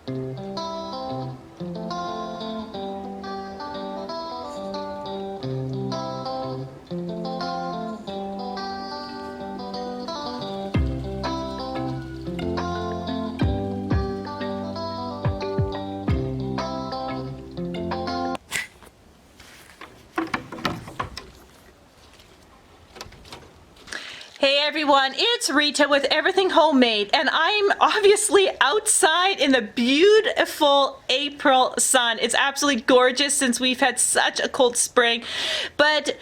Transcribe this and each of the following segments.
Hey everyone, it's Rita with Everything Homemade, and I'm obviously outside in the beautiful April sun. It's absolutely gorgeous since we've had such a cold spring, but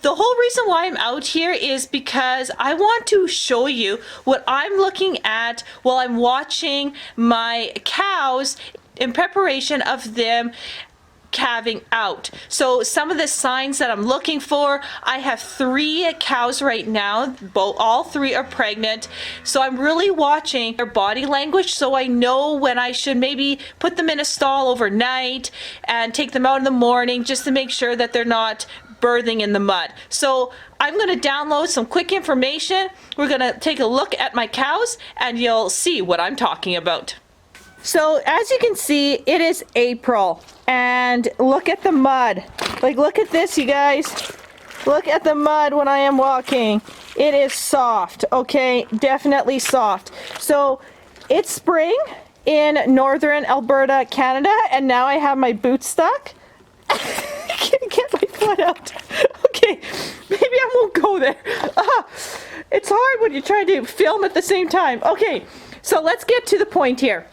the whole reason why I'm out here is because I want to show you what I'm looking at while I'm watching my cows in preparation of them calving out. So some of the signs that I'm looking for, I have 3 cows right now, all 3 are pregnant, so I'm really watching their body language so I know when I should maybe put them in a stall overnight and take them out in the morning just to make sure that they're not birthing in the mud. So I'm going to download some quick information. We're going to take a look at my cows and you'll see what I'm talking about. So as you can see, it is April, and look at the mud. Like, look at this, you guys. Look at the mud when I am walking. It is soft, okay? Definitely soft. So it's spring in northern Alberta, Canada, and now I have my boots stuck. I can't get my foot out. Okay, maybe I won't go there. It's hard when you try to film at the same time. Okay, so let's get to the point here.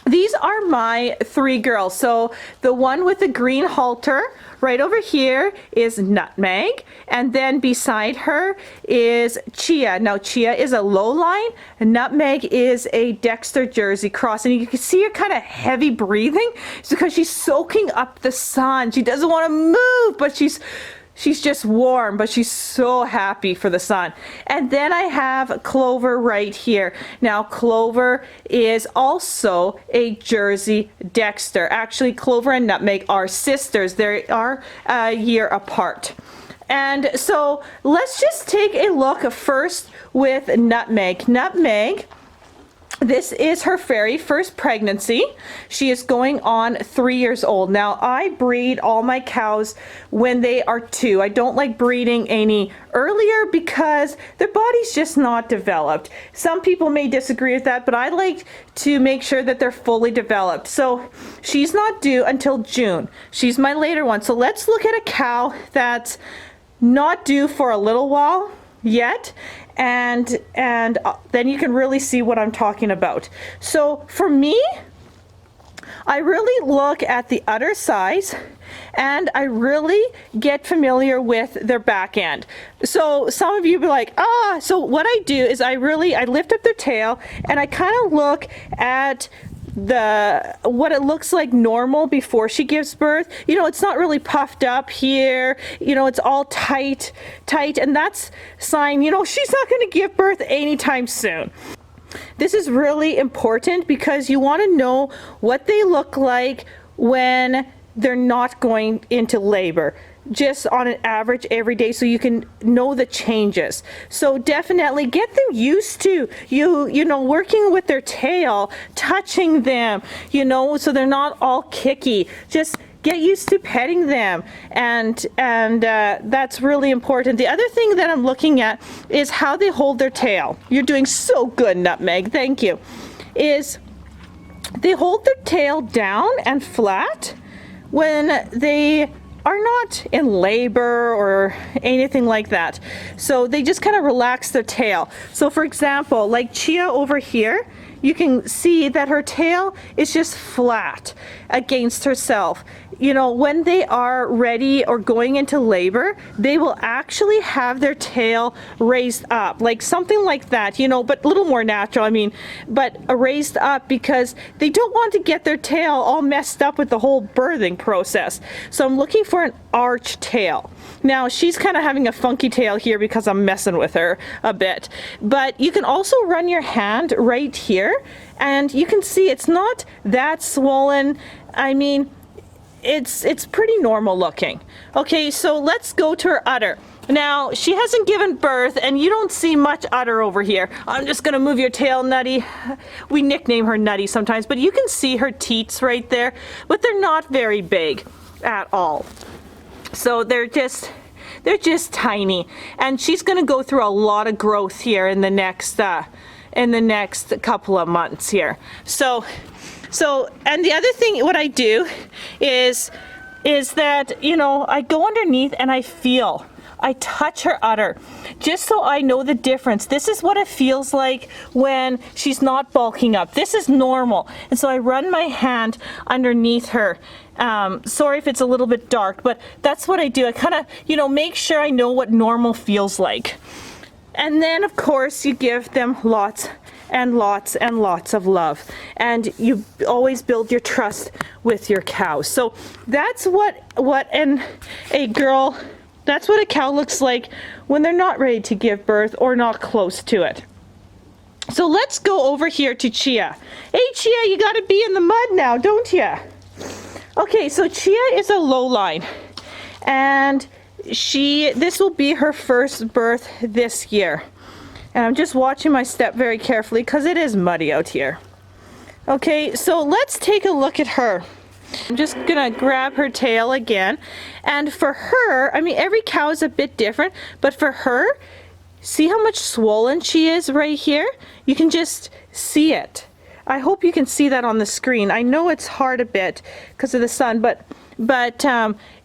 These are my 3 girls. So the one with the green halter right over here is Nutmeg, and then beside her is Chia. Now Chia is a low line, and Nutmeg is a Dexter Jersey cross, and you can see her kind of heavy breathing. It's because she's soaking up the sun. She doesn't want to move, but she's just warm, but she's so happy for the sun. And then I have Clover right here. Now Clover is also a Jersey Dexter. Actually, Clover and Nutmeg are sisters. They are a year apart. And so let's just take a look first with Nutmeg. Nutmeg, this is her very first pregnancy. She is going on 3 years old. Now, I breed all my cows when they are 2. I don't like breeding any earlier because their body's just not developed. Some people may disagree with that, but I like to make sure that they're fully developed. So she's not due until June. She's my later one. So let's look at a cow that's not due for a little while yet, and then you can really see what I'm talking about. So for me, I really look at the udder size, and I really get familiar with their back end. So some of you be like, so what I do is I lift up their tail and I kind of look at what it looks like normal before she gives birth. You know, it's not really puffed up here, you know, it's all tight, and that's sign, you know, she's not going to give birth anytime soon. This is really important because you want to know what they look like when they're not going into labor, just on an average every day, so you can know the changes. So definitely get them used to you know, working with their tail, touching them, you know, so they're not all kicky. Just get used to petting them, and that's really important. The other thing that I'm looking at is how they hold their tail. You're doing so good, Nutmeg, thank you. Is they hold their tail down and flat when they are not in labor or anything like that. So they just kind of relax their tail. So for example, like Chia over here, you can see that her tail is just flat against herself. You know, when they are ready or going into labor, they will actually have their tail raised up, like something like that, you know, but a little more natural, I mean, but raised up because they don't want to get their tail all messed up with the whole birthing process. So I'm looking for an arch tail. Now, she's kind of having a funky tail here because I'm messing with her a bit. But you can also run your hand right here, and you can see it's not that swollen. I mean, it's pretty normal looking. Okay, so let's go to her udder. Now, she hasn't given birth, and you don't see much udder over here. I'm just gonna move your tail, Nutty. We nickname her Nutty sometimes, but you can see her teats right there, but they're not very big at all. So they're just tiny, and she's gonna go through a lot of growth here in the next couple of months here. So, and the other thing, what I do is that, you know, I go underneath and I touch her udder, just so I know the difference. This is what it feels like when she's not bulking up. This is normal. And so I run my hand underneath her. Sorry if it's a little bit dark, but that's what I do. I kind of, you know, make sure I know what normal feels like. And then, of course, you give them lots and lots and lots of love. And you always build your trust with your cows. So that's what a cow looks like when they're not ready to give birth or not close to it. So let's go over here to Chia. Hey Chia, you gotta be in the mud now, don't you? Okay, so Chia is a low line, and this will be her first birth this year. And I'm just watching my step very carefully because it is muddy out here. Okay, so let's take a look at her. I'm just gonna grab her tail again, and for her, I mean, every cow is a bit different, but for her, see how much swollen she is right here? You can just see it. I hope you can see that on the screen. I know it's hard a bit because of the sun, but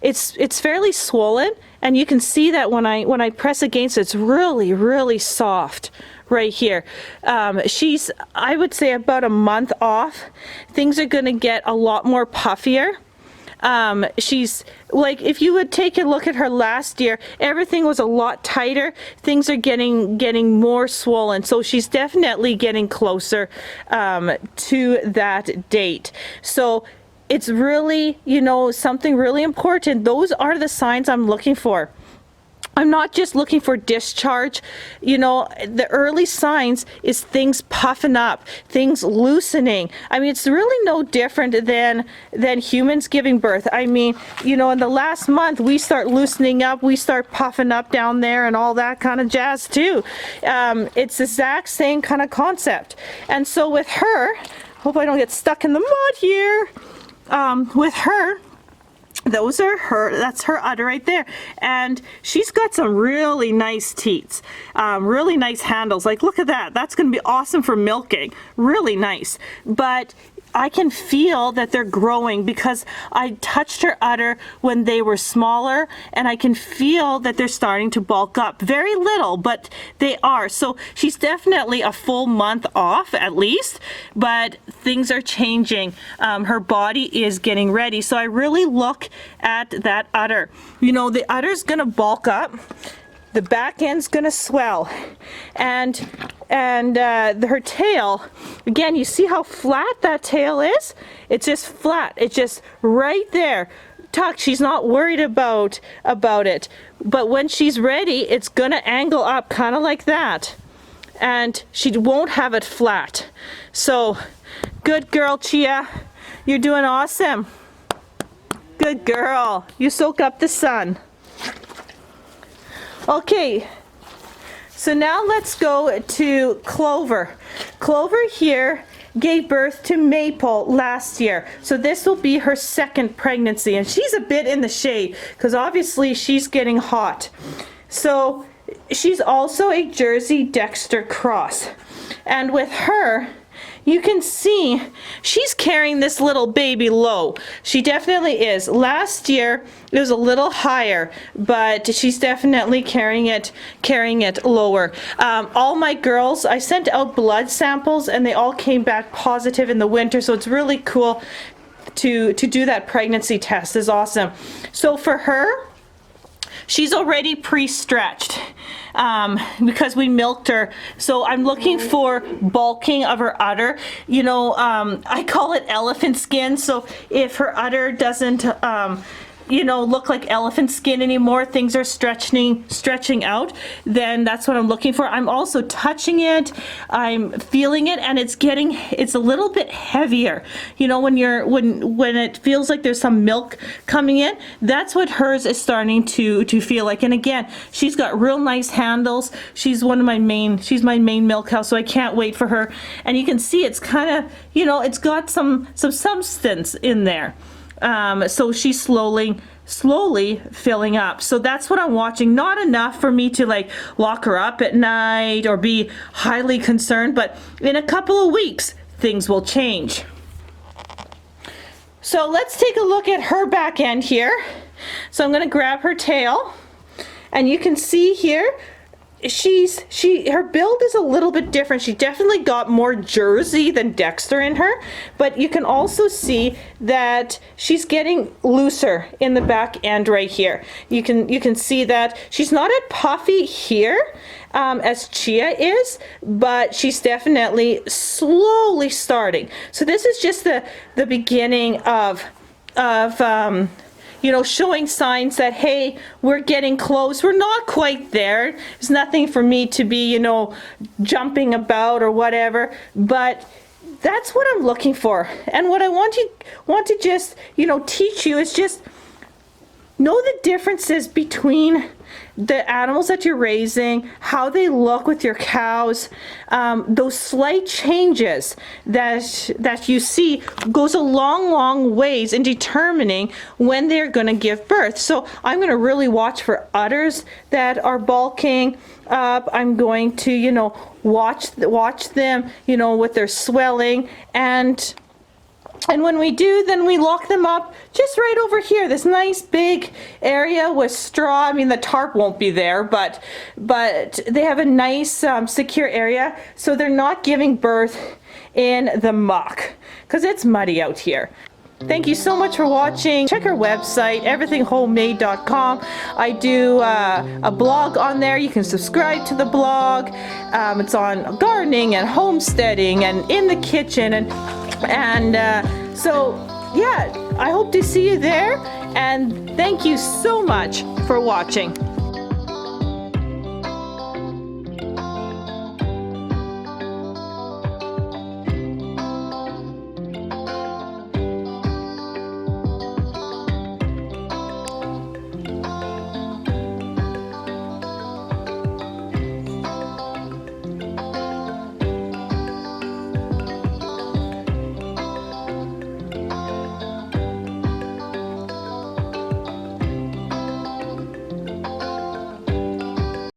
it's fairly swollen, and you can see that when I press against it, it's really soft right here. She's, I would say, about a month off. Things are gonna get a lot more puffier. She's like, if you would take a look at her last year, everything was a lot tighter. Things are getting more swollen, so she's definitely getting closer to that date. So it's really, you know, something really important. Those are the signs I'm looking for. I'm not just looking for discharge. You know, the early signs is things puffing up, things loosening. I mean, it's really no different than humans giving birth. I mean, you know, in the last month, we start loosening up, we start puffing up down there and all that kind of jazz too. It's the exact same kind of concept. And so with her, hope I don't get stuck in the mud here. With her, that's her udder right there, and she's got some really nice teats, really nice handles. Like, look at that, that's gonna be awesome for milking, really nice. But I can feel that they're growing because I touched her udder when they were smaller, and I can feel that they're starting to bulk up. Very little, but they are. So she's definitely a full month off at least, but things are changing. Her body is getting ready. So I really look at that udder. You know, the udder's gonna bulk up. The back end's gonna swell, and her tail, again, you see how flat that tail is? It's just flat. It's just right there, tucked. She's not worried about it, but when she's ready, it's gonna angle up kind of like that, and she won't have it flat. So good girl, Chia, you're doing awesome. Good girl, you soak up the sun. Okay, so now let's go to Clover. Clover here gave birth to Maple last year. So this will be her second pregnancy, and she's a bit in the shade because obviously she's getting hot. So she's also a Jersey Dexter cross. And with her, you can see she's carrying this little baby low. She definitely is. Last year it was a little higher, but she's definitely carrying it lower. All my girls, I sent out blood samples and they all came back positive in the winter, so it's really cool to do that pregnancy test. Is awesome. So for her, she's already pre-stretched because we milked her. So I'm looking for bulking of her udder. You know, I call it elephant skin. So if her udder doesn't look like elephant skin anymore, things are stretching out, then that's what I'm looking for. I'm also touching it, I'm feeling it, and it's a little bit heavier. When it feels like there's some milk coming in, that's what hers is starting to feel like. And again, she's got real nice handles. She's my main milk cow, so I can't wait for her. And you can see it's kind of, it's got some substance in there. So she's slowly filling up. So that's what I'm watching. Not enough for me to like lock her up at night or be highly concerned, but in a couple of weeks, things will change. So let's take a look at her back end here. So I'm going to grab her tail, and you can see here, her build is a little bit different. She definitely got more Jersey than Dexter in her, but you can also see that she's getting looser in the back end right here. You can see that she's not as puffy here as Chia is, but she's definitely slowly starting. So this is just the beginning of showing signs that, hey, we're getting close. We're not quite there. There's nothing for me to be, jumping about or whatever, but that's what I'm looking for. And what I want to just, teach you is just know the differences between the animals that you're raising, how they look with your cows. Those slight changes that you see goes a long ways in determining when they're going to give birth. So I'm going to really watch for udders that are bulking up. I'm going to, watch them, with their swelling, and when we do, then we lock them up just right over here, this nice big area with straw. I mean, the tarp won't be there, but they have a nice secure area, so they're not giving birth in the muck, because it's muddy out here. Thank you so much for watching. Check our website, everythinghomemade.com. I do a blog on there. You can subscribe to the blog. It's on gardening and homesteading and in the kitchen, so yeah, I hope to see you there, and thank you so much for watching.